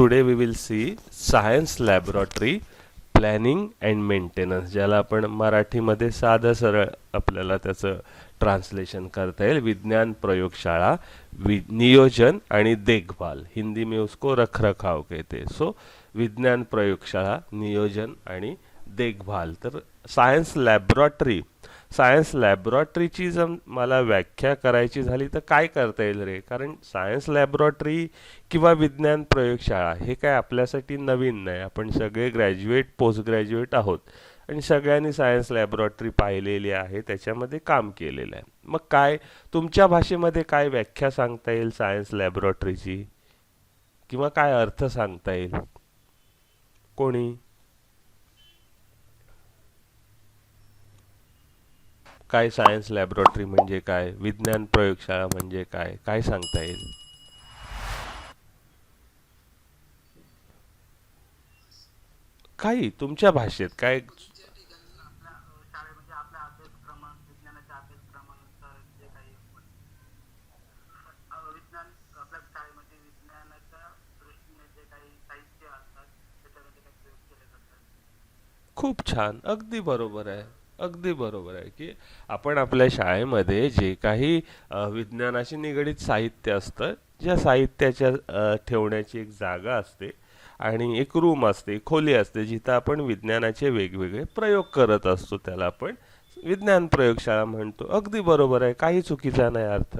today we will see science laboratory planning and maintenance, ज्याला आपण मराठीमध्ये साधं सरळ आपल्याला त्याचं ट्रान्सलेशन करता येईल विज्ञान प्रयोगशाळा नियोजन आणि देखभाल. हिंदी में उसको रखरखाव कहते. सो विज्ञान प्रयोगशाळा नियोजन आणि देखभाल. तर सायन्स लॅबोरेटरीची जर मला व्याख्या करायची झाली तर काय करता येईल रे? कारण सायन्स लॅबोरेटरी किंवा विज्ञान प्रयोगशाळा हे काय आपल्यासाठी नवीन नाही. आपण सगळे ग्रॅज्युएट पोस्ट ग्रॅज्युएट आहोत आणि सगळ्यांनी सायन्स लॅबोरेटरी पाहिलेली आहे, त्याच्यामध्ये काम केलेलं आहे. मग काय तुमच्या भाषेमध्ये काय व्याख्या सांगता येईल सायन्स लॅबोरेटरीची, किंवा काय अर्थ सांगता येईल कोणी? काय सायन्स लॅबोरेटरी म्हणजे काय, विज्ञान प्रयोगशाळा म्हणजे काय, काय सांगता येईल? काही तुमच्या भाषेत काय? खूप छान, अगदी बरोबर आहे. अगदी बरोबर आहे की आपण आपल्या शाळेमध्ये जे काही विज्ञानाशी निगडीत साहित्य असतं, ज्या साहित्याच्या ठेवण्याची एक जागा असते आणि एक रूम असते, खोली असते, जिथं आपण विज्ञानाचे वेगवेगळे प्रयोग करत असतो, त्याला आपण विज्ञान प्रयोगशाळा म्हणतो. अगदी बरोबर आहे, काही चुकीचा नाही अर्थ.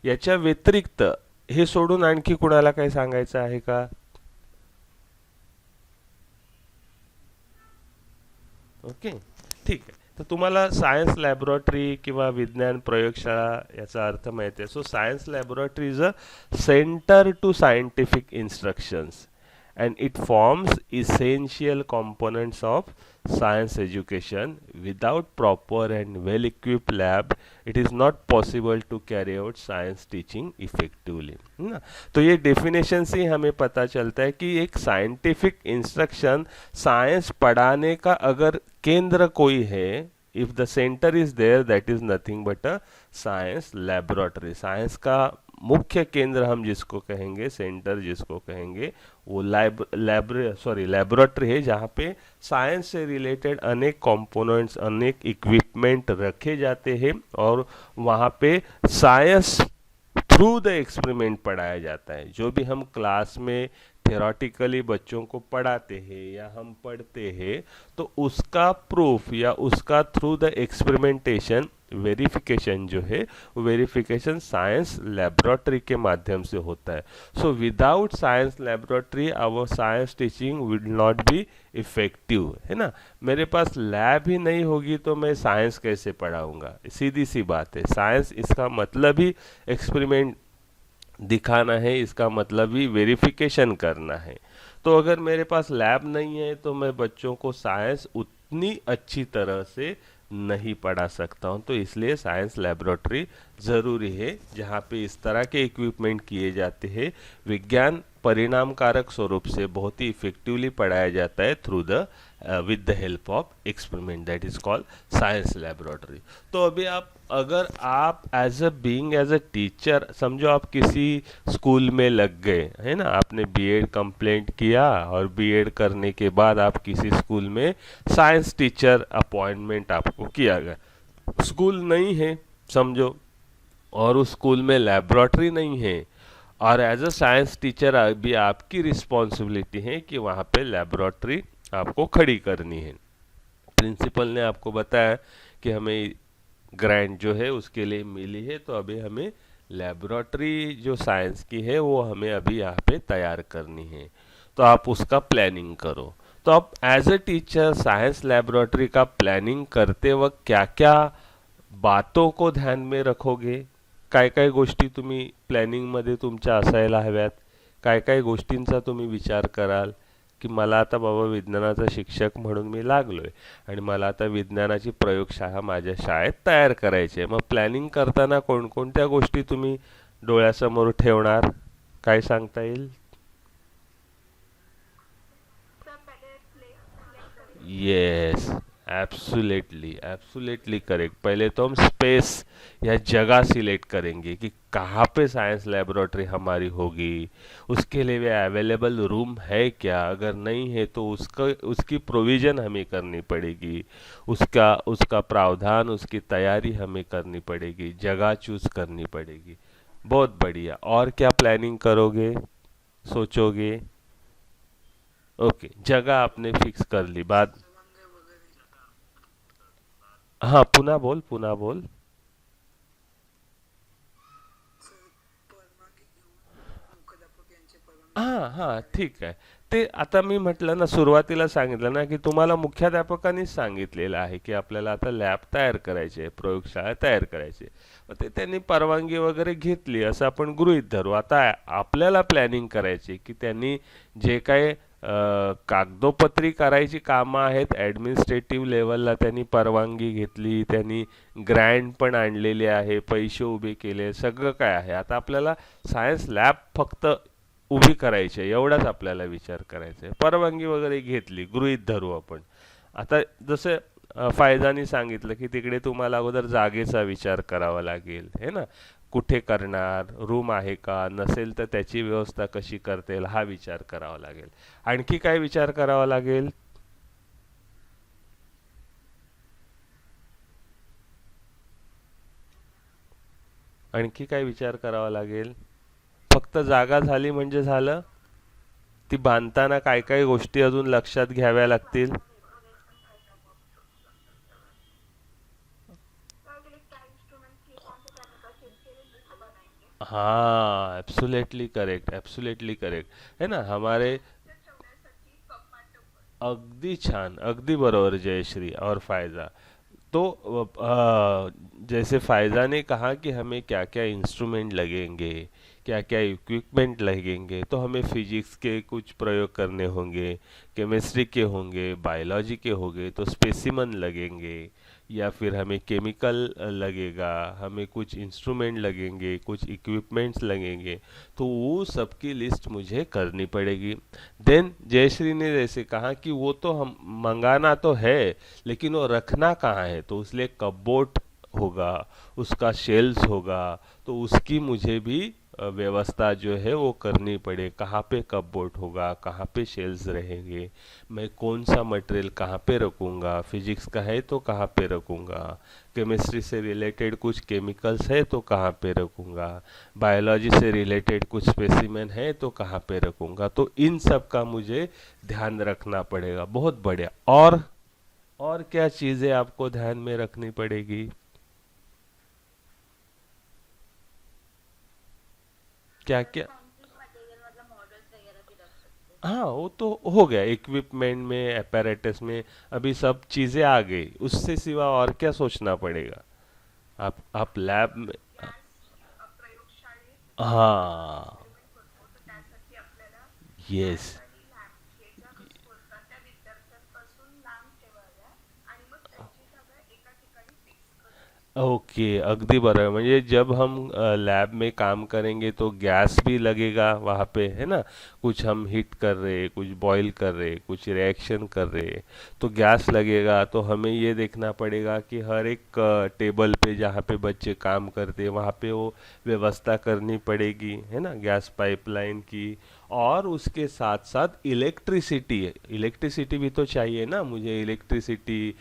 याच्या व्यतिरिक्त हे सोडून आणखी कुणाला काही सांगायचं आहे का? ओके, ठीक आहे. तर तुम्हाला सायन्स लॅबोरेटरी किंवा विज्ञान प्रयोगशाळा याचा अर्थ माहिती आहे. So science laboratory is a centre to scientific instructions and it forms essential components of science education. Without proper and well equipped lab it is not possible to carry out science teaching effectively. ना, तो ये definition से हमें पता चलता है कि एक साइंटिफिक इंस्ट्रक्शन साइंस पढ़ाने का अगर केंद्र कोई है, if the centre is there, that is nothing but a science laboratory. Science का मुख्य केंद्र हम जिसको कहेंगे, सेंटर जिसको कहेंगे, वो लैबोरेटरी है, जहाँ पे साइंस से रिलेटेड अनेक कंपोनेंट्स, अनेक इक्विपमेंट रखे जाते हैं और वहाँ पे साइंस थ्रू द एक्सपेरिमेंट पढ़ाया जाता है. जो भी हम क्लास में थेरोटिकली बच्चों को पढ़ाते हैं या हम पढ़ते हैं, तो उसका प्रूफ या उसका थ्रू द एक्सपेरिमेंटेशन वेरिफिकेशन जो है, वो वेरिफिकेशन साइंस लैबोरेटरी के माध्यम से होता है. So without science laboratory our science teaching will not be effective, है ना. मेरे पास लैब ही नहीं होगी तो मैं साइंस कैसे पढ़ाऊंगा? सीधी सी बात है. साइंस इसका मतलब ही एक्सपेरिमेंट दिखाना है, इसका मतलब ही वेरिफिकेशन करना है. तो अगर मेरे पास लैब नहीं है तो मैं बच्चों को साइंस उतनी अच्छी तरह से नहीं पढ़ा सकता हूँ. तो इसलिए साइंस लैबोरेटरी ज़रूरी है, जहाँ पे इस तरह के इक्विपमेंट किए जाते हैं. विज्ञान परिणामकारक स्वरूप से बहुत ही इफेक्टिवली पढ़ाया जाता है through the with the help of experiment, that is called science laboratory. तो अभी आप अगर आप एज अ टीचर समझो, आप किसी स्कूल में लग गए, है ना, आपने बीएड कंप्लीट किया और बीएड करने के बाद आप किसी स्कूल में साइंस टीचर अपॉइंटमेंट आपको किया गया. स्कूल नहीं है समझो, और उस स्कूल में लैबोरेटरी नहीं है, और एज अ साइंस टीचर अभी आपकी रिस्पॉन्सिबिलिटी है कि वहाँ पे लैबोरेटरी आपको खड़ी करनी है. प्रिंसिपल ने आपको बताया कि हमें ग्रांट जो है उसके लिए मिली है, तो अभी हमें लैबोरेटरी जो साइंस की है वो हमें अभी यहाँ पे तैयार करनी है. तो आप उसका प्लानिंग करो. तो आप as a teacher science laboratory का प्लानिंग करते वक्त क्या क्या बातों को ध्यान में रखोगे? काय काय गोष्टी तुम्ही प्लॅनिंगमध्ये तुमच्या असायला हव्यात? काय काय गोष्टींचा तुम्ही विचार कराल की मला आता बाबा विज्ञानाचा शिक्षक म्हणून मी लागलोय आणि मला आता विज्ञानाची प्रयोगशाळा माझ्या शाळेत तयार करायची आहे. मग प्लॅनिंग करताना कोणकोणत्या गोष्टी तुम्ही डोळ्यासमोर ठेवणार? काय सांगता येईल? Yes, absolutely absolutely correct. पहले तो हम स्पेस या जगह सिलेक्ट करेंगे कि कहाँ पे साइंस लेबोरेटरी हमारी होगी, उसके लिए अवेलेबल रूम है क्या, अगर नहीं है तो उसका उसकी प्रोविज़न हमें करनी पड़ेगी, उसका उसका प्रावधान, उसकी तैयारी हमें करनी पड़ेगी, जगह चूज करनी पड़ेगी। बहुत बढ़िया। और क्या प्लानिंग करोगे, सोचोगे? ओके, जगह आपने फिक्स कर ली बात। हाँ, पुन्हा बोल, पुन्हा बोल। हां, हां, ठीक आहे. ते आता मी म्हटलं ना, सुरुवातीला सांगितलं ना, की तुम्हाला मुख्याध्यापकांनीच सांगितलेलं आहे, की आपल्याला आता लॅब तयार करायची आहे, प्रयोगशाळा तयार करायची आहे. मग ते त्यांनी परवानगी वगैरे घेतली असं आपण गृहीत धरू. आता आपल्याला प्लॅनिंग करायची, की त्यांनी जे काही कागदोपत्री करायची कामं आहेत, ॲडमिनिस्ट्रेटिव्ह लेव्हलला त्यांनी परवानगी घेतली, त्यांनी ग्रँट पण आणलेले आहे, पैसे उभे केले, सगळं काय आहे. आता आपल्याला सायन्स लॅब फक्त उभी करायची आहे, एवढाच आपल्याला विचार करायचा आहे. परवानगी वगैरे घेतली, गृहीत धरू आपण. आता जसं फायदानी सांगितलं, की तिकडे तुम्हाला अगोदर जागेचा विचार करावा लागेल, है ना? कुठे करणार, रूम आहे का, नसेल तर त्याची व्यवस्था कशी करता येईल हा विचार करावा लागेल. आणखी काय विचार करावा लागेल? आणखी काय विचार करावा लागेल? फक्त जागा झाली म्हणजे झालं? ती बांधताना काय काय गोष्टी अजून लक्षात घ्याव्या लागतील? हाँ, एब्सोल्युटली करेक्ट, एब्सोल्युटली करेक्ट. है ना, हमारे अगदी छान, अगदी बरोबर जयश्री और फायजा. तो जैसे फायजा ने कहा कि हमें क्या क्या इंस्ट्रूमेंट लगेंगे, क्या क्या इक्विपमेंट लगेंगे, तो हमें फिजिक्स के कुछ प्रयोग करने होंगे, केमिस्ट्री के होंगे, बायोलॉजी के होंगे, तो स्पेसिमन लगेंगे, या फिर हमें केमिकल लगेगा, हमें कुछ इंस्ट्रूमेंट लगेंगे, कुछ इक्विपमेंट्स लगेंगे, तो वो सबकी लिस्ट मुझे करनी पड़ेगी. देन जयश्री ने जैसे कहा कि वो तो हम मंगाना तो है, लेकिन वो रखना कहाँ है, तो उसलिए कपबोर्ड होगा, उसका शेल्स होगा, तो उसकी मुझे भी व्यवस्था जो है वो करनी पड़े. कहाँ पे कपबोर्ड होगा, कहाँ पे शेल्स रहेंगे, मैं कौन सा मटेरियल कहाँ पे रखूँगा, फिजिक्स का है तो कहाँ पे रखूँगा, केमिस्ट्री से रिलेटेड कुछ केमिकल्स है तो कहाँ पे रखूँगा, बायोलॉजी से रिलेटेड कुछ स्पेसिमेन है तो कहाँ पे रखूँगा. तो इन सब का मुझे ध्यान रखना पड़ेगा. बहुत बढ़िया. और क्या चीज़ें आपको ध्यान में रखनी पड़ेगी? क्या क्या? हाँ, वो तो हो गया, इक्विपमेंट में, apparatus में अभी सब चीज़ें आ गई, उससे सिवा और क्या सोचना पड़ेगा? आप लैब में. हाँ. येस. ओके, अगदी बरोबर. म्हणजे जब हम लैब में काम करेंगे तो गैस भी लगेगा वहाँ पे, है ना? कुछ हम हीट कर रहे, कुछ बॉईल कर रहे, कुछ रिएक्शन कर रहे, तो गैस लगेगा. तो हमें ये देखना पड़ेगा कि हर एक टेबल पे जहाँ पे बच्चे काम करते हैं वहाँ पे वो व्यवस्था करनी पड़ेगी, है ना, गैस पाइपलाइन की. और उसके साथ साथ इलेक्ट्रिसिटी है, इलेक्ट्रिसिटी भी तो चाहिए ना मुझे, इलेक्ट्रिसिटी.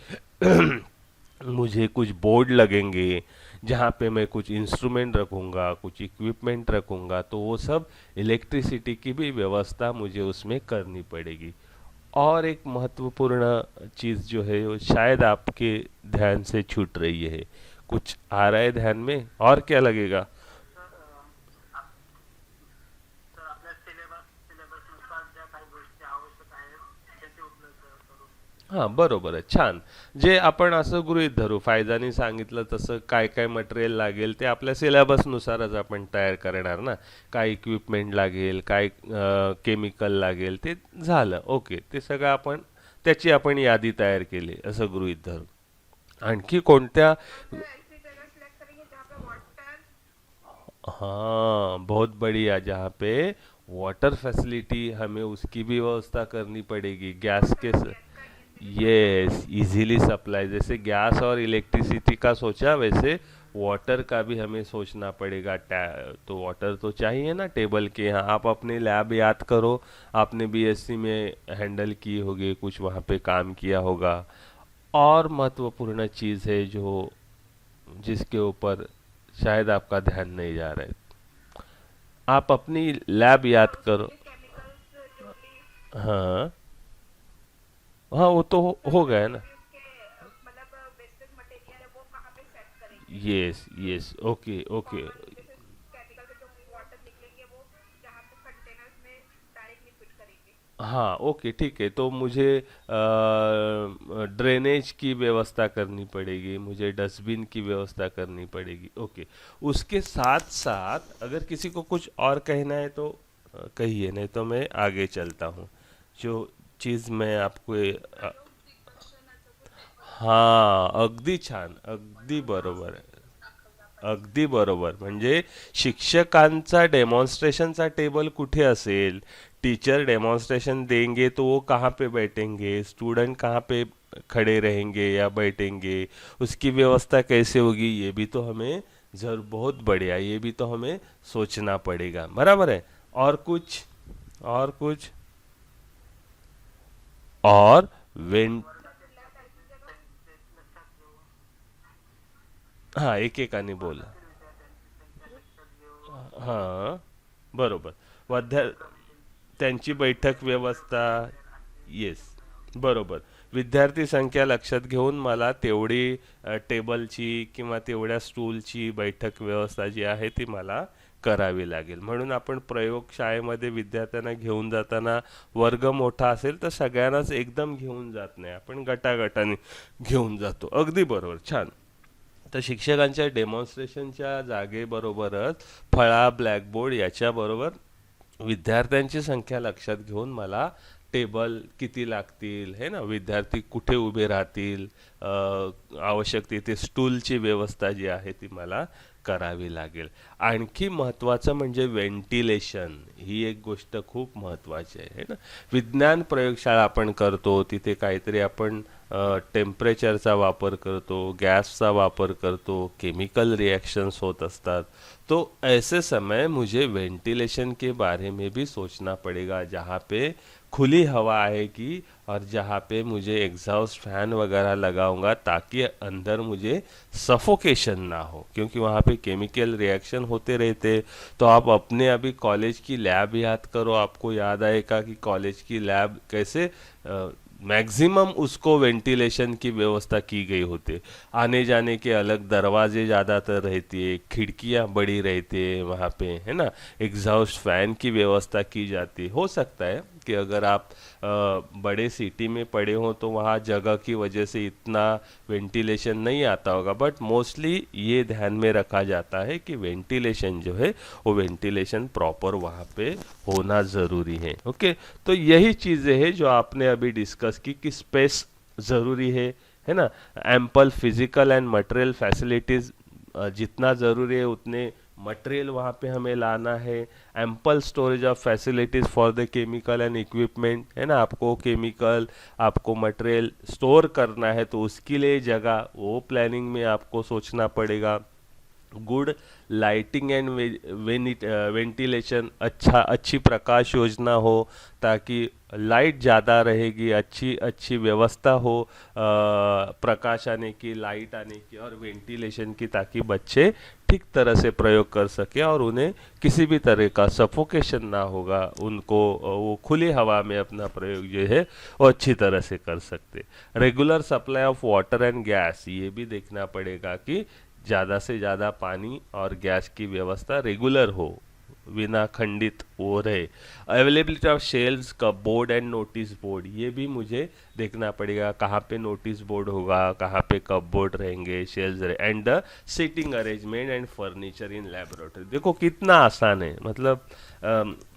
मुझे कुछ बोर्ड लगेंगे जहाँ पे मैं कुछ इंस्ट्रूमेंट रखूँगा, कुछ इक्विपमेंट रखूँगा, तो वो सब इलेक्ट्रिसिटी की भी व्यवस्था मुझे उसमें करनी पड़ेगी. और एक महत्वपूर्ण चीज़ जो है वो शायद आपके ध्यान से छूट रही है, कुछ आ रहा है ध्यान में, और क्या लगेगा? हां, बरोबर आहे. छान. जे आपण असं गृहीत धरू, फायदानी सांगितलं तसं काय काय मटेरियल लागेल ते आपल्या सिलेबसनुसारच आपण तयार करणार ना. काय इक्विपमेंट लागेल, काय केमिकल लागेल, ते झालं. ओके. ते सगळं आपण त्याची आपण यादी तयार केली असं गृहीत धरू. आणखी कोणत्या? हाँ, बहुत बढ़िया. जहाँ पे वाटर फैसिलिटी, हमें उसकी भी व्यवस्था करनी पड़ेगी, गैस के. Yes, easily supply. जैसे गैस और इलेक्ट्रिसिटी का सोचा, वैसे वाटर का भी हमें सोचना पड़ेगा। तो वाटर तो चाहिए ना टेबल के यहाँ। आप अपने लैब याद करो, आपने बीएससी में हैंडल की होगी, कुछ वहाँ पे काम किया होगा। और महत्वपूर्ण चीज़ है जो जिसके ऊपर शायद आपका ध्यान नहीं जा रहा है, आप अपनी लैब याद करो। हाँ हाँ, वो तो हो गया ना। Yes yes, okay okay. हाँ ओके ठीक है, तो मुझे ड्रेनेज की व्यवस्था करनी पड़ेगी, मुझे डस्टबिन की व्यवस्था करनी पड़ेगी। ओके, उसके साथ साथ अगर किसी को कुछ और कहना है तो कहिए, नहीं तो मैं आगे चलता हूँ। जो चीज़ मैं आपको हां, अगदी छान, अगदी बरोबर आहे. अगदी बरोबर. म्हणजे शिक्षकांचा डेमॉन्स्ट्रेशनचा टेबल कुठे असेल, टीचर डेमॉन्स्ट्रेशन देंगे तो वो कहाँ पे बैठेंगे, स्टूडेंट कहाँ पे खड़े रहेंगे या बैठेंगे, उसकी व्यवस्था कैसे होगी, ये भी तो हमें जरूर, बहुत बढ़िया, ये भी तो हमें सोचना पड़ेगा, बराबर है। और कुछ, और कुछ, और वें हाँ, एकेकाने बोला. हां, बरोबर. वध्या त्यांची बैठक व्यवस्था. येस, बरोबर. विद्यार्थी संख्या लक्षात घेऊन मला तेवढी टेबलची किंवा तेवढ्या स्टूलची बैठक व्यवस्था जी आहे ती मला करावी लागेल. म्हणून आपण प्रयोगशाळेमध्ये विद्यार्थ्यांना घेऊन जाताना वर्ग मोठा असेल तर सगळ्यांनाच एकदम घेऊन जात नाही, आपण गटागटाने घेऊन जातो. अगदी बरोबर, छान. तर शिक्षकांच्या डेमॉन्स्ट्रेशनच्या जागेबरोबरच फळा, ब्लॅकबोर्ड याच्याबरोबर विद्यार्थ्यांची संख्या लक्षात घेऊन मला टेबल किती लागतील, हे ना, विद्यार्थी कुठे उभे राहतील, आवश्यक तिथे स्टूलची व्यवस्था जी आहे ती मला करावी लागेल. आणखी महत्त्वाचं म्हणजे व्हेंटिलेशन, ही एक गोष्ट खूप महत्त्वाची आहे ना. विज्ञान प्रयोगशाळा आपण करतो, तिथे काहीतरी आपण टेम्परेचरचा वापर करतो, गैस का वापर करतो, केमिकल रिएक्शंस होत असतात. तो ऐसे समय मुझे वेंटिलेशन के बारे में भी सोचना पड़ेगा, जहाँ पे खुली हवा आएगी और जहाँ पे मुझे एग्जॉस्ट फैन वगैरह लगाऊंगा ताकि अंदर मुझे सफोकेशन ना हो, क्योंकि वहाँ पे केमिकल रिएक्शन होते रहते। तो आप अपने अभी कॉलेज की लैब याद करो, आपको याद आएगा कि कॉलेज की लैब कैसे मैक्सिमम उसको वेंटिलेशन की व्यवस्था की गई होती है। आने जाने के अलग दरवाजे ज़्यादातर रहती है, खिड़कियां बड़ी रहती है वहाँ पे, है ना, एग्जॉस्ट फैन की व्यवस्था की जाती है। हो सकता है कि अगर आप बड़े सिटी में पड़े हो तो वहाँ जगह की वजह से इतना वेंटिलेशन नहीं आता होगा, बट मोस्टली ये ध्यान में रखा जाता है कि वेंटिलेशन जो है वो वेंटिलेशन प्रॉपर वहाँ पे होना ज़रूरी है। ओके, तो यही चीज़ें हैं जो आपने अभी डिस्कस की कि स्पेस ज़रूरी है ना, ample physical and material facilities जितना ज़रूरी है उतने मटेरियल वहाँ पे हमें लाना है। Ample storage of facilities for the chemical and equipment, है ना, आपको केमिकल, आपको मटेरियल स्टोर करना है तो उसके लिए जगह, वो प्लानिंग में आपको सोचना पड़ेगा। गुड लाइटिंग एंड वेंटिलेशन, अच्छी प्रकाश योजना हो ताकि लाइट ज़्यादा रहेगी, अच्छी अच्छी व्यवस्था हो प्रकाश आने की, लाइट आने की और वेंटिलेशन की, ताकि बच्चे ठीक तरह से प्रयोग कर सके और उन्हें किसी भी तरह का सफोकेशन ना होगा, उनको वो खुली हवा में अपना प्रयोग जो है वो अच्छी तरह से कर सकते। Regular supply of water and gas, ये भी देखना पड़ेगा कि ज़्यादा से ज़्यादा पानी और गैस की व्यवस्था रेगुलर हो, बिना खंडित हो रहे। Availability of shelves, cupboard and notice board, ये भी मुझे देखना पड़ेगा कहाँ पे नोटिस बोर्ड होगा, कहाँ पे कपबोर्ड रहेंगे, शेल्व्स रहे, and the seating arrangement and furniture in laboratory. देखो कितना आसान है, मतलब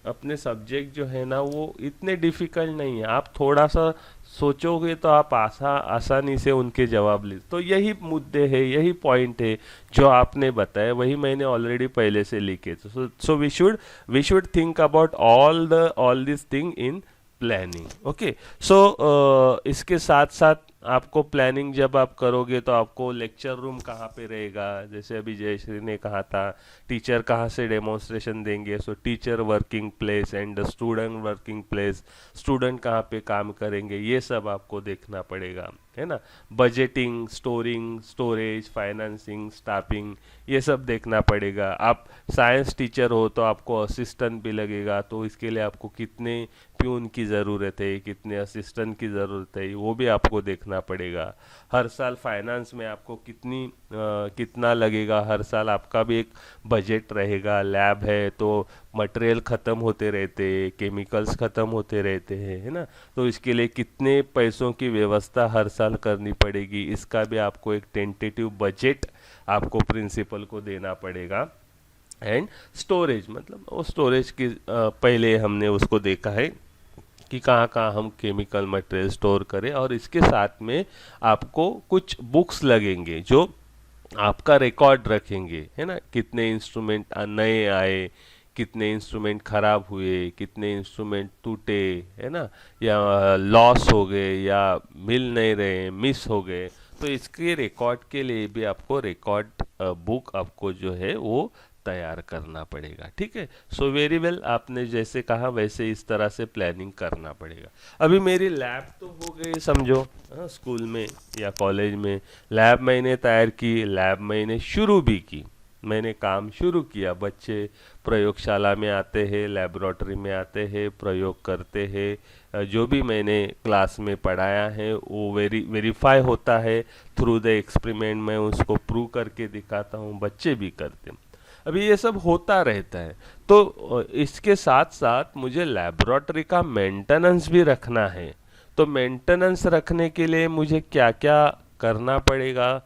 अपने सब्जेक्ट जो है ना वो इतने डिफिकल्ट नहीं है, आप थोड़ा सा सोचोगे तो आप आसानी से उनके जवाब ले। तो यही मुद्दे हैं, यही पॉइंट है जो आपने बताया, वही मैंने ऑलरेडी पहले से लिखे। So we should think about all this thing in planning. Okay, so इसके साथ साथ आपको प्लानिंग जब आप करोगे तो आपको लेक्चर रूम कहाँ पे रहेगा, जैसे अभी जयश्री ने कहा था टीचर कहाँ से डेमोन्स्ट्रेशन देंगे, सो teacher working place and student working place, student कहाँ पे काम करेंगे, ये सब आपको देखना पड़ेगा, है ना। Budgeting, storing, storage, financing, staffing, ये सब देखना पड़ेगा। आप साइंस टीचर हो तो आपको असिस्टेंट भी लगेगा, तो इसके लिए आपको कितने प्यून की ज़रूरत है, कितने असिस्टेंट की ज़रूरत है, वो भी आपको देखना पड़ेगा। हर साल फाइनेंस में आपको कितना लगेगा, हर साल आपका भी एक बजट रहेगा। लैब है तो मटेरियल ख़त्म होते रहते हैं, केमिकल्स ख़त्म होते रहते हैं, है ना। तो इसके लिए कितने पैसों की व्यवस्था हर साल करनी पड़ेगी, इसका भी आपको एक टेंटेटिव बजट आपको प्रिंसिपल को देना पड़ेगा। एंड स्टोरेज, मतलब वो स्टोरेज की पहले हमने उसको देखा है कि कहाँ कहाँ हम केमिकल मटेरियल स्टोर करें, और इसके साथ में आपको कुछ बुक्स लगेंगे जो आपका रिकॉर्ड रखेंगे, है ना। कितने इंस्ट्रूमेंट नए आए, कितने इंस्ट्रूमेंट खराब हुए, कितने इंस्ट्रूमेंट टूटे, है ना, या लॉस हो गए, या मिल नहीं रहे, मिस हो गए। तो इसके रिकॉर्ड के लिए भी आपको रिकॉर्ड बुक आपको जो है वो तैयार करना पड़ेगा, ठीक है। सो वेरी वेल, आपने जैसे कहा वैसे इस तरह से प्लानिंग करना पड़ेगा। अभी मेरी लैब तो हो गई समझो, स्कूल में या कॉलेज में लैब मैंने तैयार की, लैब मैंने शुरू भी की, मैंने काम शुरू किया। बच्चे प्रयोगशाला में आते हैं, लेबोरेटरी में आते हैं, प्रयोग करते हैं, जो भी मैंने क्लास में पढ़ाया है वो वेरीफाई होता है थ्रू द एक्सपेरिमेंट। मैं उसको प्रूव करके दिखाता हूँ, बच्चे भी करते हैं। अभी ये सब होता रहता है, तो इसके साथ साथ मुझे लेबोरेटरी का मेंटेनेंस भी रखना है। तो मेंटेनेंस रखने के लिए मुझे क्या क्या करना पड़ेगा,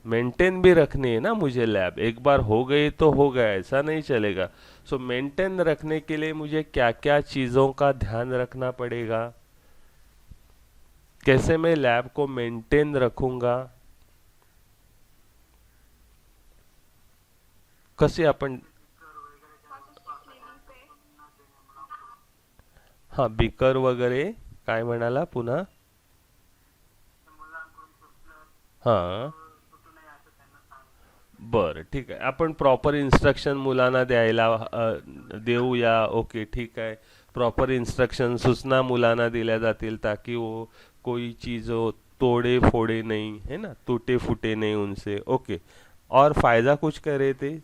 मेंटेन भी रखनी है ना मुझे लैब। एक बार हो गई तो हो गया, ऐसा नहीं चलेगा। सो मेंटेन रखने के लिए मुझे क्या क्या चीज़ों का ध्यान रखना पड़ेगा, कैसे मैं लैब को मेंटेन रखूंगा, कसे आपण, हां बीकर वगैरे काय म्हणाला पुन्हा? हां, बरं ठीक आहे, आपण प्रॉपर इन्स्ट्रक्शन मुलांना द्यायला देऊया। ओके ठीक आहे, प्रॉपर इंस्ट्रक्शन सूचना मुलांना दिल्या जातील ताकि वो कोई चीज़ हो तोड़े फोड़े नहीं, है ना, टूटे फूटे नहीं उनसे। ओके, और फायदा कुछ कह रहे थे?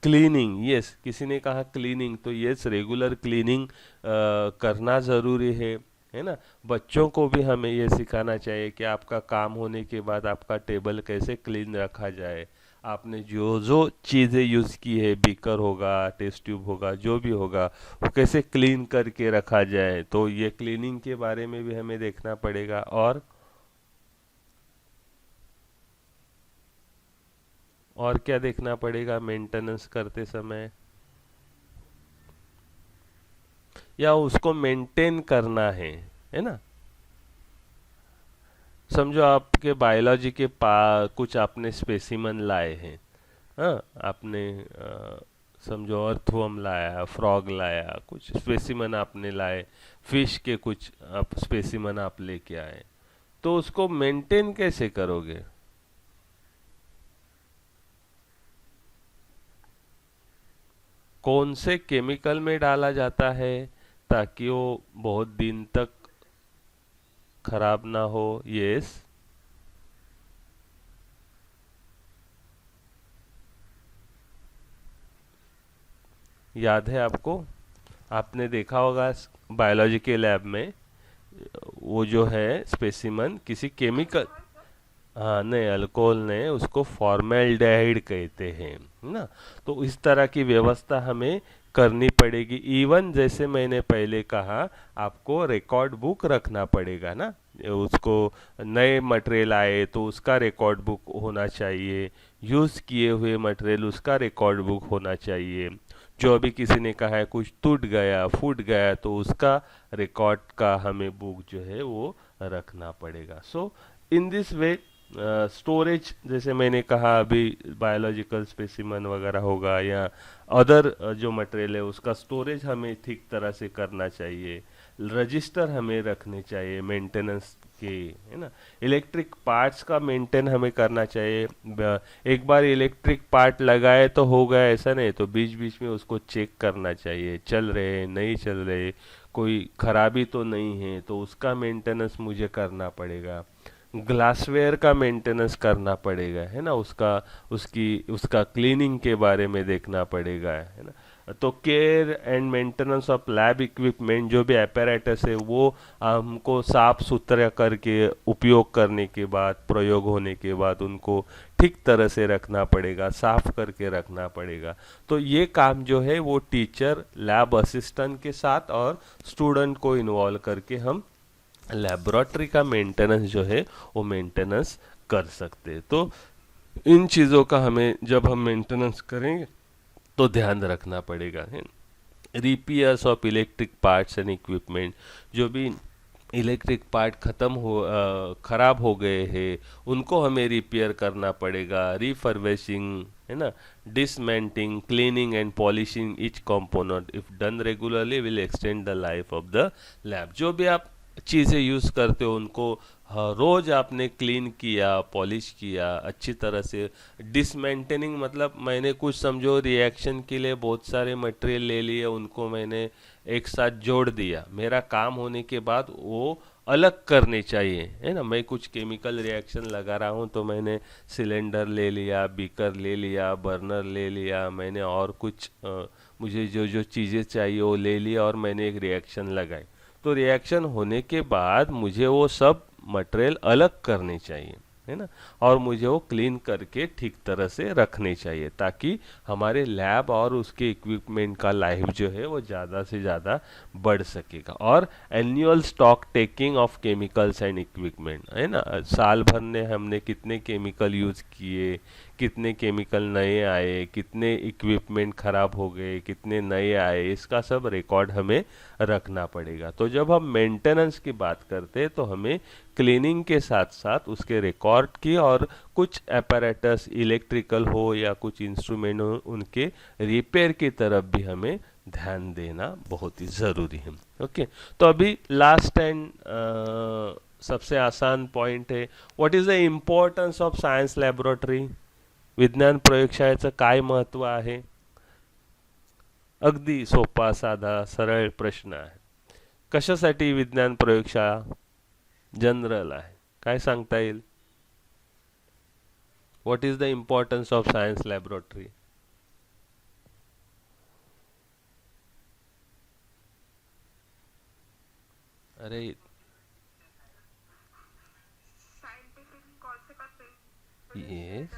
क्लीनिंग, यस, किसी ने कहा क्लीनिंग, तो यस रेगुलर क्लीनिंग करना ज़रूरी है ना। बच्चों को भी हमें ये सिखाना चाहिए कि आपका काम होने के बाद आपका टेबल कैसे क्लीन रखा जाए। आपने जो जो चीज़ें यूज़ की है, बीकर होगा, टेस्ट ट्यूब होगा, जो भी होगा, वो कैसे क्लीन करके रखा जाए। तो ये क्लीनिंग के बारे में भी हमें देखना पड़ेगा। और क्या देखना पड़ेगा मेंटेनेंस करते समय, या उसको मेंटेन करना है ना। समझो आपके बायोलॉजी के कुछ आपने स्पेसिमन लाए हैं, हाँ, आपने समझो अर्थवर्म लाया, फ्रॉग लाया, कुछ स्पेसिमन आपने लाए, फिश के कुछ आप स्पेसिमन आप लेके आए, तो उसको मेंटेन कैसे करोगे? कौन से केमिकल में डाला जाता है ताकि वो बहुत दिन तक खराब ना हो? यस, याद है आपको? आपने देखा होगा बायोलॉजी के लैब में, वो जो है स्पेसिमन किसी केमिकल, हाँ नहीं, अल्कोहल नहीं, उसको फॉर्मेल्डिहाइड कहते हैं ना। तो इस तरह की व्यवस्था हमें करनी पड़ेगी। इवन जैसे मैंने पहले कहा, आपको रिकॉर्ड बुक रखना पड़ेगा ना, उसको नए मटेरियल आए तो उसका रिकॉर्ड बुक होना चाहिए, यूज़ किए हुए मटेरियल उसका रिकॉर्ड बुक होना चाहिए। जो अभी किसी ने कहा है कुछ टूट गया, फूट गया, तो उसका रिकॉर्ड का हमें बुक जो है वो रखना पड़ेगा। सो इन दिस वे स्टोरेज, जैसे मैंने कहा अभी, बायोलॉजिकल स्पेसिमन वगैरह होगा या अदर जो मटेरियल है उसका स्टोरेज हमें ठीक तरह से करना चाहिए। रजिस्टर हमें रखने चाहिए मेंटेनेंस के, है ना। इलेक्ट्रिक पार्ट्स का मेंटेन हमें करना चाहिए। एक बार इलेक्ट्रिक पार्ट लगाए तो हो गया ऐसा नहीं, तो बीच बीच में उसको चेक करना चाहिए, चल रहे हैं नहीं चल रहे, कोई खराबी तो नहीं है, तो उसका मेंटेनेंस मुझे करना पड़ेगा। ग्लासवेयर का मेंटेनेंस करना पड़ेगा, है ना, उसका क्लीनिंग के बारे में देखना पड़ेगा, है ना। तो care and maintenance of lab equipment, जो भी apparatus है वो हमको साफ सुथरा करके उपयोग करने के बाद, प्रयोग होने के बाद उनको ठीक तरह से रखना पड़ेगा, साफ करके रखना पड़ेगा। तो ये काम जो है वो टीचर लैब असिस्टेंट के साथ और स्टूडेंट को इन्वॉल्व करके हम लेबोरेटरी का मेंटेनेंस जो है वो मेंटेनेंस कर सकते हैं। तो इन चीज़ों का हमें जब हम मेंटेनेंस करेंगे तो ध्यान रखना पड़ेगा, है। Repairs of electric parts and equipment, जो भी इलेक्ट्रिक पार्ट खराब हो गए हैं उनको हमें रिपेयर करना पड़ेगा। रिफर्बिशिंग, है ना, dismantling, cleaning and polishing each component if done regularly will extend the life of the lab. जो भी आप चीज़ें यूज़ करते हो उनको रोज आपने क्लीन किया, पॉलिश किया अच्छी तरह से। डिसमेंटेनिंग मतलब मैंने कुछ समझो रिएक्शन के लिए बहुत सारे मटेरियल ले लिए, उनको मैंने एक साथ जोड़ दिया, मेरा काम होने के बाद वो अलग करने चाहिए, है ना। मैं कुछ केमिकल रिएक्शन लगा रहा हूँ तो मैंने सिलेंडर ले लिया, बीकर ले लिया, बर्नर ले लिया, मैंने और कुछ मुझे जो जो चीज़ें चाहिए वो ले लिया और मैंने एक रिएक्शन लगाई। तो रिएक्शन होने के बाद मुझे वो सब मटेरियल अलग करने चाहिए, है ना, और मुझे वो क्लीन करके ठीक तरह से रखने चाहिए ताकि हमारे लैब और उसके इक्विपमेंट का लाइफ जो है वो ज़्यादा से ज़्यादा बढ़ सकेगा। और annual stock taking of chemicals and equipment, है ना, साल भर ने हमने कितने केमिकल यूज़ किए, कितने केमिकल नए आए, कितने इक्विपमेंट खराब हो गए, कितने नए आए, इसका सब रिकॉर्ड हमें रखना पड़ेगा। तो जब हम मेंटेनेंस की बात करते हैं तो हमें क्लीनिंग के साथ साथ उसके रिकॉर्ड की और कुछ apparatus इलेक्ट्रिकल हो या कुछ इंस्ट्रूमेंट हो उनके रिपेयर की तरफ भी हमें ध्यान देना बहुत ही ज़रूरी है। ओके, तो अभी लास्ट एंड सबसे आसान पॉइंट है, what is the importance of science laboratory. विज्ञान प्रयोगशाळेचं काय महत्त्व आहे। अगदी सोपा साधा सरळ प्रश्न आहे, कशासाठी विज्ञान प्रयोगशाळा। जनरल आहे, काय सांगता येईल। What is the importance of science laboratory. अरे yes,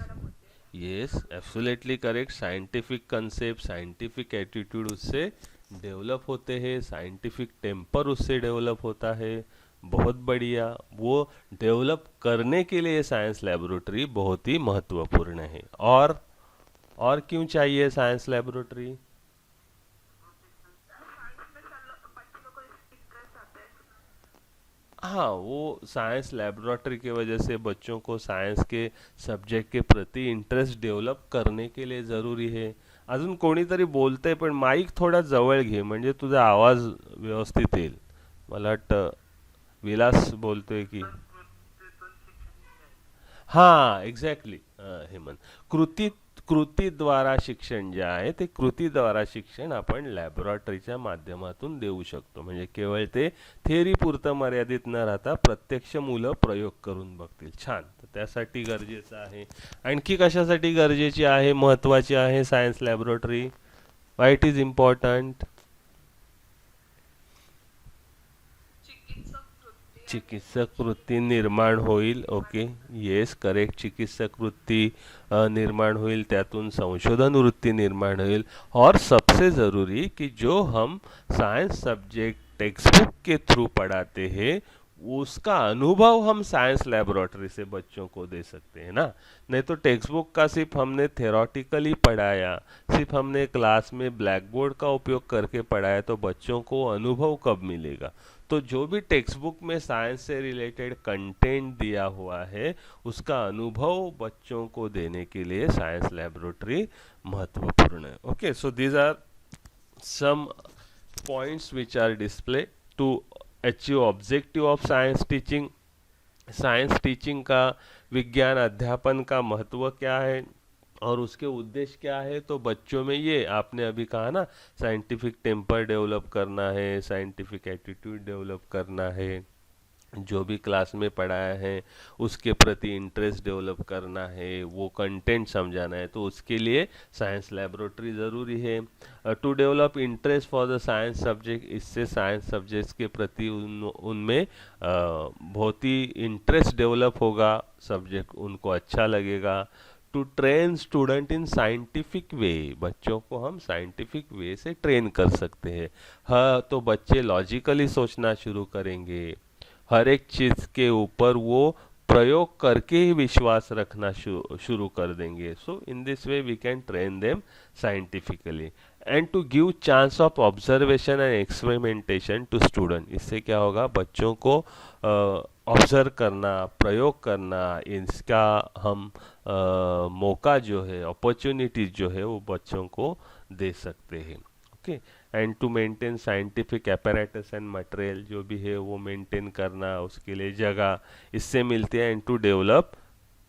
yes, absolutely correct. Scientific concept, scientific attitude उससे डेवलप होते हैं, साइंटिफिक टेम्पर उससे डेवलप होता है। बहुत बढ़िया, वो डेवलप करने के लिए साइंस लैबोरेटरी बहुत ही महत्वपूर्ण है। और क्यों चाहिए साइंस लैबोरेटरी। हाँ, वो साइंस लैबोरेटरी की वजह से बच्चों को सायन्स के सब्जेक्ट के प्रति इंटरेस्ट डेव्हलप करने के लिए ज़रूरी है। अजून कोणीतरी बोलतंय पण माईक थोडा जवळ घे म्हणजे तुझा आवाज व्यवस्थित येईल। मला वाटतं विलास बोलतोय की। हां, एक्झॅक्टली हेमंत, कृती कृतीद्वारा शिक्षण जे आहे ते कृतीद्वारा शिक्षण आपण लॅबोरेटरीच्या माध्यमातून देऊ शकतो। म्हणजे केवळ ते थेअरी पुरतं मर्यादित न राहता प्रत्यक्ष मुलं प्रयोग करून बघतील। छान, तर त्यासाठी गरजेचं आहे। आणखी कशासाठी गरजेची आहे, महत्त्वाची आहे science laboratory, why it is important. चिकित्सक वृत्ती निर्माण होईल। ओके, येस करेक्ट, चिकित्सक वृत्ती निर्माण होईल, त्यातून संशोधन वृत्ती निर्माण होईल। और सबसे ज़रूरी कि जो हम साइंस सब्जेक्ट टेक्स्ट बुक के थ्रू पढ़ाते हैं उसका अनुभव हम साइंस लेबोरेटरी से बच्चों को दे सकते हैं ना। नहीं तो टेक्स्ट बुक का सिर्फ हमने थेरोटिकली पढ़ाया, सिर्फ हमने क्लास में ब्लैक बोर्ड का उपयोग करके पढ़ाया, तो बच्चों को अनुभव कब मिलेगा। तो जो भी टेक्स्ट बुक में साइंस से रिलेटेड कंटेंट दिया हुआ है उसका अनुभव बच्चों को देने के लिए साइंस लेबोरेटरी महत्वपूर्ण है। Okay, so these are some points which are displayed to achieve objective of science teaching। Science teaching का, विज्ञान अध्यापन का महत्व क्या है और उसके उद्देश्य क्या है। तो बच्चों में ये आपने अभी कहा ना, साइंटिफिक टेम्पर डेवलप करना है, साइंटिफिक एटीट्यूड डेवलप करना है, जो भी क्लास में पढ़ाया है उसके प्रति इंटरेस्ट डेवलप करना है, वो कंटेंट समझाना है, तो उसके लिए साइंस लेबोरेटरी ज़रूरी है। To develop interest for the science subject, इससे साइंस सब्जेक्ट्स के प्रति उनमें बहुत ही इंटरेस्ट डेवलप होगा, सब्जेक्ट उनको अच्छा लगेगा। To train student in scientific way, बच्चों को हम साइंटिफिक वे से ट्रेन कर सकते हैं। हाँ, तो बच्चे लॉजिकली सोचना शुरू करेंगे, हर एक चीज के ऊपर वो प्रयोग करके ही विश्वास रखना शुरू कर देंगे। So in this way we can train them scientifically and to give chance of observation and experimentation to student. इससे क्या होगा, बच्चों को ऑब्जर्व करना, प्रयोग करना, इसका हम मौका जो है, अपॉर्चुनिटीज जो है वो बच्चों को दे सकते हैं। Okay, and to maintain scientific apparatus and material, जो भी है वो मेंटेन करना, उसके लिए जगह इससे मिलती है। And to develop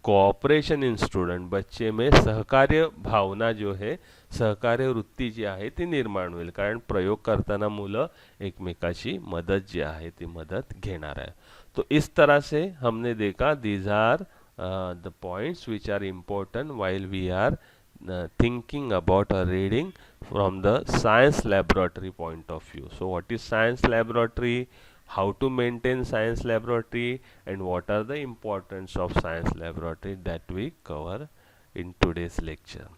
cooperation in student, बच्चे में सहकार्य भावना जो है, सहकार्य वृत्ती जी आहे ती निर्माण होईल, कारण प्रयोग करताना मुलं एकमेकाची मदत जी आहे ती मदत घेणार आहे। तो इस तरह से हमने देखा these are the points which are important while we are thinking about or reading from the science laboratory point of view. So what is science laboratory, how to maintain science laboratory, and what are the importance of science laboratory, that we cover in today's lecture.